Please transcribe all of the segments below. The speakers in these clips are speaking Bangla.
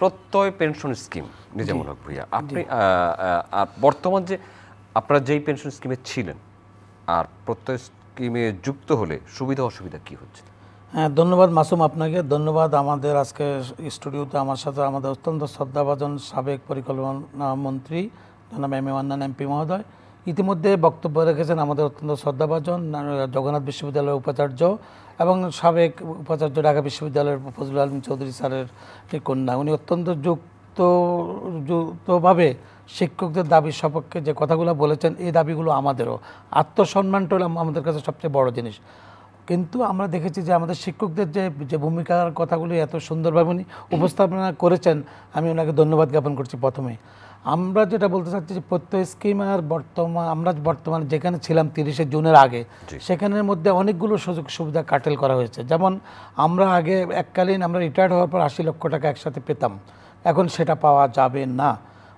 প্রত্যয় পেনশন স্কিম নিজামুল হক ভূঁইয়া, আপনি বর্তমান যে আপনারা যেই পেনশন স্কিমে ছিলেন আর প্রত্যয় স্কিমে যুক্ত হলে সুবিধা অসুবিধা কি হচ্ছে? হ্যাঁ, ধন্যবাদ মাসুম আপনাকে। ধন্যবাদ আমাদের আজকে স্টুডিওতে আমার সাথে আমাদের অত্যন্ত শ্রদ্ধাভাজন সাবেক পরিকল্পনা মন্ত্রী জনাব এম এ মান্নান এমপি মহোদয়। ইতিমধ্যে বক্তব্য রেখেছেন আমাদের অত্যন্ত শ্রদ্ধাভাজন জগন্নাথ বিশ্ববিদ্যালয়ের উপাচার্য এবং সাবেক উপাচার্য ঢাকা বিশ্ববিদ্যালয়ের ফজলুল আলম চৌধুরী স্যারের কন্যা। উনি অত্যন্ত যুক্তভাবে শিক্ষকদের দাবির সপক্ষে যে কথাগুলো বলেছেন, এই দাবিগুলো আমাদেরও। আত্মসম্মানটা হলো আমাদের কাছে সবচেয়ে বড় জিনিস। কিন্তু আমরা দেখেছি যে আমাদের শিক্ষকদের যে ভূমিকার কথাগুলি এত সুন্দরভাবে উনি উপস্থাপনা করেছেন, আমি ওনাকে ধন্যবাদ জ্ঞাপন করছি। প্রথমে আমরা যেটা বলতে চাচ্ছি যে প্রত্যয় স্কিম আর আমরা বর্তমানে যেখানে ছিলাম 30শে জুনের আগে, সেখানের মধ্যে অনেকগুলো সুযোগ সুবিধা কাটেল করা হয়েছে। যেমন আমরা আগে এককালীন আমরা রিটায়ার্ড হওয়ার পর 80 লক্ষ টাকা একসাথে পেতাম, এখন সেটা পাওয়া যাবে না।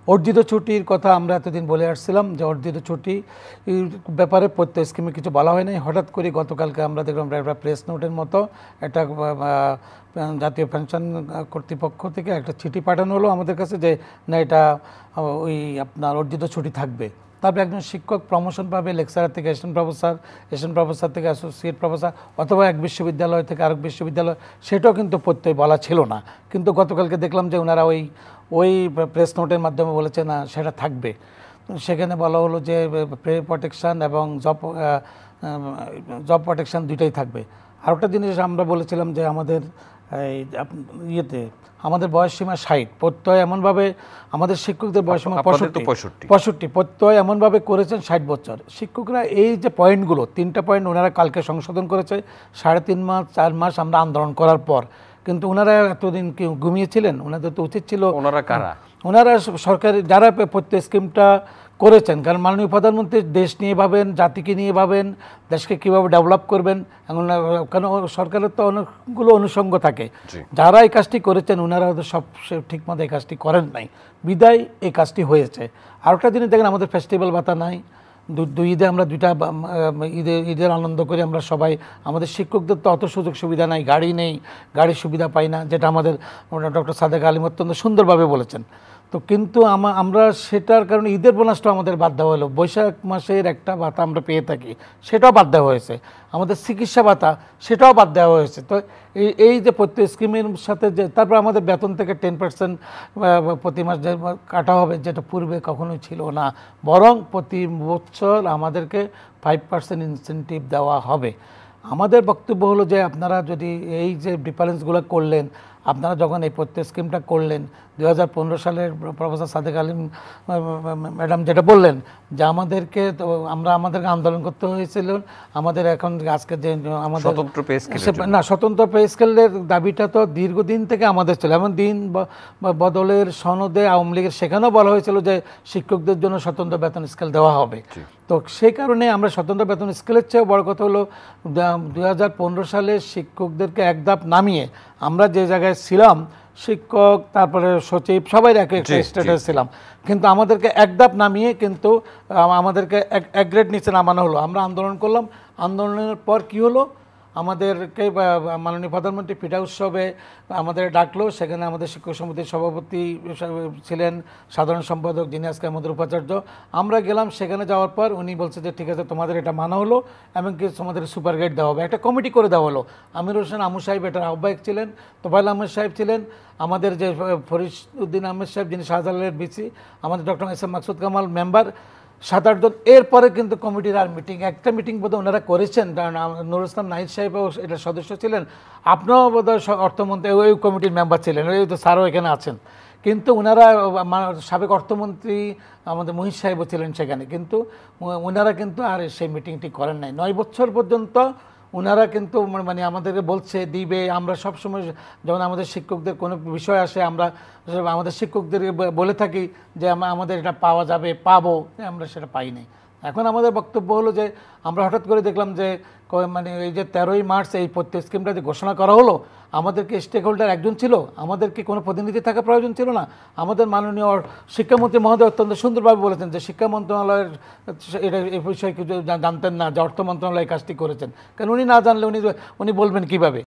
অর্জিত ছুটির কথা আমরা এতদিন বলে আসছিলাম যে অর্জিত ছুটি ব্যাপারে প্রত্যয় স্কিমে কিছু বলা হয় নাই। হঠাৎ করে গতকালকে আমরা দেখলাম একটা প্রেস নোটের মতো একটা জাতীয় পেনশন কর্তৃপক্ষ থেকে একটা চিঠি পাঠানো হলো আমাদের কাছে যে না, এটা ওই আপনার অর্জিত ছুটি থাকবে। তারপরে একজন শিক্ষক প্রমোশন পাবে লেকচারার থেকে অ্যাসিস্ট্যান্ট প্রফেসর থেকে অ্যাসোসিয়েট প্রফেসর, অথবা এক বিশ্ববিদ্যালয় থেকে আরেক বিশ্ববিদ্যালয়, সেটাও কিন্তু প্রত্যয় বলা ছিল না। কিন্তু গতকালকে দেখলাম যে ওনারা ওই প্রেস নোটের মাধ্যমে বলেছে না, সেটা থাকবে। সেখানে বলা হলো যে পে প্রোটেকশান এবং জব প্রোটেকশান দুইটাই থাকবে। আরেকটা জিনিস আমরা বলেছিলাম যে আমাদের আমাদের বয়সসীমা 60, প্রত্যয় এমনভাবে আমাদের শিক্ষকদের বয়সসীমা 65, প্রত্যয় এমনভাবে করেছেন 60 বছর। শিক্ষকরা এই যে পয়েন্টগুলো, 3টা পয়েন্ট ওনারা কালকে সংশোধন করেছে 3.5 মাস 4 মাস আমরা আন্দোলন করার পর। কিন্তু ওনারা এতদিন কি ঘুমিয়েছিলেন? ওনাদের তো উচিত ছিল। ওনারা সরকারি যারা প্রত্যয় স্কিমটা করেছেন, কারণ মাননীয় প্রধানমন্ত্রী দেশ নিয়ে ভাবেন, জাতিকে নিয়ে ভাবেন, দেশকে কীভাবে ডেভেলপ করবেন। কারণ সরকারের তো অনেকগুলো অনুষঙ্গ থাকে, যারা এই কাজটি করেছেন ওনারা হয়তো সব ঠিকমতো এই কাজটি করেন নাই, বিদায় এই কাজটি হয়েছে। আরেকটা জিনিস দেখেন, আমাদের ফেস্টিভ্যাল ভাতা নাই। দুই ঈদে আমরা ঈদের আনন্দ করি আমরা সবাই। আমাদের শিক্ষকদের তো অত সুযোগ সুবিধা নাই, গাড়ি নেই, গাড়ির সুবিধা পাই না, যেটা আমাদের ডক্টর সাদেক আলিম অত্যন্ত সুন্দরভাবে বলেছেন। তো কিন্তু আমরা সেটার কারণে ঈদের বোনাসটাও আমাদের বাদ দেওয়া হলো। বৈশাখ মাসের একটা ভাতা আমরা পেয়ে থাকি, সেটাও বাদ দেওয়া হয়েছে। আমাদের চিকিৎসা ভাতা সেটাও বাদ দেওয়া হয়েছে। তো এই যে প্রত্যয় স্কিমের সাথে যে তারপর আমাদের বেতন থেকে 10% প্রতি মাস কাটা হবে, যেটা পূর্বে কখনোই ছিল না, বরং প্রতি বছর আমাদেরকে 5% ইনসেন্টিভ দেওয়া হবে। আমাদের বক্তব্য হলো যে আপনারা যদি এই যে ডিফারেন্সগুলো করলেন, আপনারা যখন এই প্রত্যয় স্কিমটা করলেন 2015 সালের প্রফেসর সাদেক আলিম ম্যাডাম যেটা বললেন যে আমাদেরকে আমাদেরকে আন্দোলন করতে হয়েছিল, আমাদের এখন আজকে যে আমাদের স্বতন্ত্র পে স্কেলের দাবিটা তো দীর্ঘদিন থেকে আমাদের ছিল। এমন দিন বদলের সনদে আওয়ামী লীগের সেখানেও বলা হয়েছিল যে শিক্ষকদের জন্য স্বতন্ত্র বেতন স্কেল দেওয়া হবে। তো সেই কারণে আমরা স্বতন্ত্র বেতন স্কেলের চেয়েও বড় কথা হলো 2015 সালে শিক্ষকদেরকে এক ধাপ নামিয়ে আমরা যে জায়গায় ছিলাম, শিক্ষক তারপরে সচিব সবাই একটা স্টেটাস ছিলাম, কিন্তু আমাদেরকে এক ধাপ নামিয়ে কিন্তু আমাদেরকে এক গ্রেড নিচে নামানো হলো। আমরা আন্দোলন করলাম। আন্দোলনের পর কি হলো, আমাদেরকে মাননীয় প্রধানমন্ত্রী পিঠা উৎসবে আমাদের ডাকলো। সেখানে আমাদের শিক্ষক সমিতির সভাপতি ছিলেন, সাধারণ সম্পাদক যিনি আজকে আমাদের উপাচার্য। আমরা গেলাম, সেখানে যাওয়ার পর উনি বলছে যে ঠিক আছে, তোমাদের এটা মানা হলো, এমনকি তোমাদের সুপার গাইড দেওয়া হবে। একটা কমিটি করে দেওয়া হলো। আমির হোসেন আমু সাহেব এটার আহ্বায়ক ছিলেন, তোফায়েল আহমেদ সাহেব ছিলেন, আমাদের যে ফরিদউদ্দিন আহমেদ সাহেব যিনি শাহজালালের বিসি, আমাদের doctor S M Maksud Kamal member, 7-8 জন। এরপরে কিন্তু কমিটির আর একটা মিটিং বোধহয় ওনারা করেছেন, নুরুল ইসলাম নাহিদ সাহেবও এটার সদস্য ছিলেন, আপনিও বোধহয় অর্থমন্ত্রী ওই কমিটির মেম্বার ছিলেন, ওই তো স্যারও এখানে আছেন। কিন্তু ওনারা সাবেক অর্থমন্ত্রী আমাদের মহিষ সাহেবও ছিলেন সেখানে, কিন্তু ওনারা কিন্তু আর সেই মিটিংটি করেন নাই। 9 বছর পর্যন্ত ওনারা কিন্তু মানে আমাদেরকে বলছে দিবে। আমরা সবসময় যখন আমাদের শিক্ষকদের কোনো বিষয় আসে, আমরা আমাদের শিক্ষকদের বলে থাকি যে আমাদের এটা পাওয়া যাবে, পাবো, আমরা সেটা পাই নাই। এখন আমাদের বক্তব্য হলো যে আমরা হঠাৎ করে দেখলাম যে মানে এই যে 13ই মার্চ এই প্রত্যয় স্কিমটা যে ঘোষণা করা হলো, আমাদেরকে স্টেক হোল্ডার একজন ছিল, আমাদেরকে কোনো প্রতিনিধি থাকা প্রয়োজন ছিল না। আমাদের মাননীয় শিক্ষামন্ত্রী মহোদয় অত্যন্ত সুন্দরভাবে বলেছেন যে শিক্ষা মন্ত্রণালয়ের এটা এই বিষয়ে কিছু জানতেন না, যে অর্থ মন্ত্রণালয় কাজটি করেছেন, কারণ উনি না জানলে উনি বলবেন কীভাবে।